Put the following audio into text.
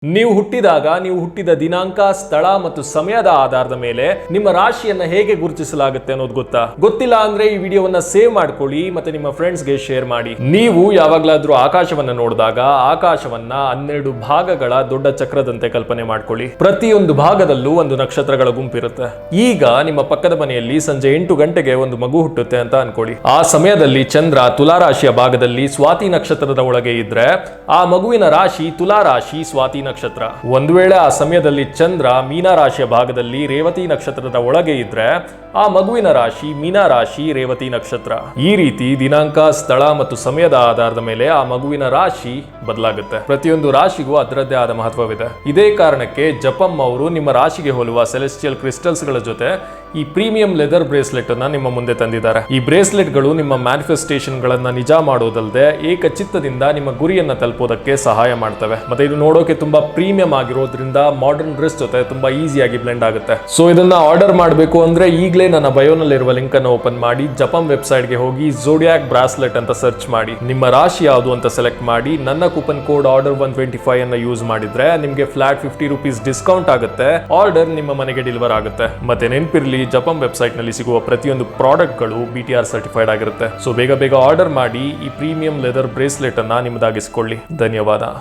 ನೀವು ಹುಟ್ಟಿದ ದಿನಾಂಕ ಸ್ಥಳ ಮತ್ತು ಸಮಯದ ಆಧಾರದ ಮೇಲೆ ನಿಮ್ಮ ರಾಶಿಯನ್ನ ಹೇಗೆ ಗುರುತಿಸಲಾಗುತ್ತೆ ಅನ್ನೋದು ಗೊತ್ತಿಲ್ಲ ಅಂದ್ರೆ ಈ ವಿಡಿಯೋವನ್ನ ಸೇವ್ ಮಾಡ್ಕೊಳ್ಳಿ ಮತ್ತೆ ನಿಮ್ಮ ಫ್ರೆಂಡ್ಸ್ಗೆ ಶೇರ್ ಮಾಡಿ. ನೀವು ಯಾವಾಗ್ಲಾದ್ರೂ ಆಕಾಶವನ್ನ ನೋಡಿದಾಗ ಆಕಾಶವನ್ನ 12 ಭಾಗಗಳ ದೊಡ್ಡ ಚಕ್ರದಂತೆ ಕಲ್ಪನೆ ಮಾಡ್ಕೊಳ್ಳಿ. ಪ್ರತಿಯೊಂದು ಭಾಗದಲ್ಲೂ ಒಂದು ನಕ್ಷತ್ರಗಳ ಗುಂಪಿರುತ್ತೆ. ಈಗ ನಿಮ್ಮ ಪಕ್ಕದ ಮನೆಯಲ್ಲಿ ಸಂಜೆ 8 ಗಂಟೆಗೆ ಒಂದು ಮಗು ಹುಟ್ಟುತ್ತೆ ಅಂತ ಅನ್ಕೊಳ್ಳಿ. ಆ ಸಮಯದಲ್ಲಿ ಚಂದ್ರ ತುಲಾ ರಾಶಿಯ ಭಾಗದಲ್ಲಿ ಸ್ವಾತಿ ನಕ್ಷತ್ರದ ಒಳಗೆ ಇದ್ರೆ ಆ ಮಗುವಿನ ರಾಶಿ ತುಲಾ ರಾಶಿ ಸ್ವಾತಿ ನಕ್ಷತ್ರ. ಒಂದು ವೇಳೆ ಆ ಸಮಯದಲ್ಲಿ ಚಂದ್ರ ಮೀನಾ ರಾಶಿಯ ಭಾಗದಲ್ಲಿ ರೇವತಿ ನಕ್ಷತ್ರದ ಒಳಗೆ ಇದ್ರೆ ಆ ಮಗುವಿನ ರಾಶಿ ಮೀನಾ ರಾಶಿ ರೇವತಿ ನಕ್ಷತ್ರ. ಈ ರೀತಿ ದಿನಾಂಕ ಸ್ಥಳ ಮತ್ತು ಸಮಯದ ಆಧಾರದ ಮೇಲೆ ಆ ಮಗುವಿನ ರಾಶಿ ಬದಲಾಗುತ್ತೆ. ಪ್ರತಿಯೊಂದು ರಾಶಿಗೂ ಅದರದ್ದೇ ಆದ ಮಹತ್ವವಿದೆ. ಇದೇ ಕಾರಣಕ್ಕೆ ಜಪಂ ಅವರು ನಿಮ್ಮ ರಾಶಿಗೆ ಹೋಲುವ ಸೆಲೆಸ್ಟಿಯಲ್ ಕ್ರಿಸ್ಟಲ್ಸ್ ಗಳ ಜೊತೆ ಈ ಪ್ರೀಮಿಯಂ ಲೆದರ್ ಬ್ರೇಸ್ಲೆಟ್ ಅನ್ನ ನಿಮ್ಮ ಮುಂದೆ ತಂದಿದ್ದಾರೆ. ಈ ಬ್ರೇಸ್ಲೆಟ್ ಗಳು ನಿಮ್ಮ ಮ್ಯಾನಿಫೆಸ್ಟೇಷನ್ ಗಳನ್ನ ನಿಜ ಮಾಡೋದಲ್ಲದೆ ಏಕಚಿತ್ತದಿಂದ ನಿಮ್ಮ ಗುರಿಯನ್ನ ತಲುಪೋದಕ್ಕೆ ಸಹಾಯ ಮಾಡ್ತವೆ. ಮತ್ತೆ ಇದು ನೋಡೋಕೆ ತುಂಬಾ ಪ್ರೀಮಿಯಂ ಆಗಿರೋದ್ರಿಂದ ಮಾಡರ್ನ್ ಡ್ರೆಸ್ ಜೊತೆ ತುಂಬಾ ಈಸಿಯಾಗಿ ಬ್ಲೆಂಡ್ ಆಗುತ್ತೆ. ಸೊ ಇದನ್ನ ಆರ್ಡರ್ ಮಾಡಬೇಕು ಅಂದ್ರೆ ಈಗಲೇ ನನ್ನ ಬಯೋನಲ್ಲಿರುವ ಲಿಂಕ್ ಅನ್ನು ಓಪನ್ ಮಾಡಿ ಜಪಂ ವೆಬ್ಸೈಟ್ ಗೆ ಹೋಗಿ ಝೋಡಿಯಾಕ್ ಬ್ರಾಸ್ಲೆಟ್ ಅಂತ ಸರ್ಚ್ ಮಾಡಿ. ನಿಮ್ಮ ರಾಶಿ ಯಾವುದು ಅಂತ ಸೆಲೆಕ್ಟ್ ಮಾಡಿ ನನ್ನ ಕೂಪನ್ ಕೋಡ್ ಆರ್ಡರ್ 125 ಅನ್ನ ಯೂಸ್ ಮಾಡಿದ್ರೆ ನಿಮಗೆ ಫ್ಲಾಟ್ 50 ರೂಪೀಸ್ ಡಿಸ್ಕೌಂಟ್ ಆಗುತ್ತೆ. ಆರ್ಡರ್ ನಿಮ್ಮ ಮನೆಗೆ ಡೆಲಿವರ್ ಆಗುತ್ತೆ. ಮತ್ತೆ ನೆನಪಿರ್ಲಿ, ಜಪಂ ವೆಬ್ಸೈಟ್ ನಲ್ಲಿ ಸಿಗುವ ಪ್ರತಿಯೊಂದು ಪ್ರಾಡಕ್ಟ್ ಗಳು BTR ಸರ್ಟಿಫೈಡ್ ಆಗಿರುತ್ತೆ. ಸೊ ಬೇಗ ಆರ್ಡರ್ ಮಾಡಿ ಈ ಪ್ರೀಮಿಯಂ ಲೆದರ್ ಬ್ರೇಸ್ಲೆಟ್ ಅನ್ನ ನಿಮ್ಮದಾಗಿಸಿಕೊಳ್ಳಿ. ಧನ್ಯವಾದ.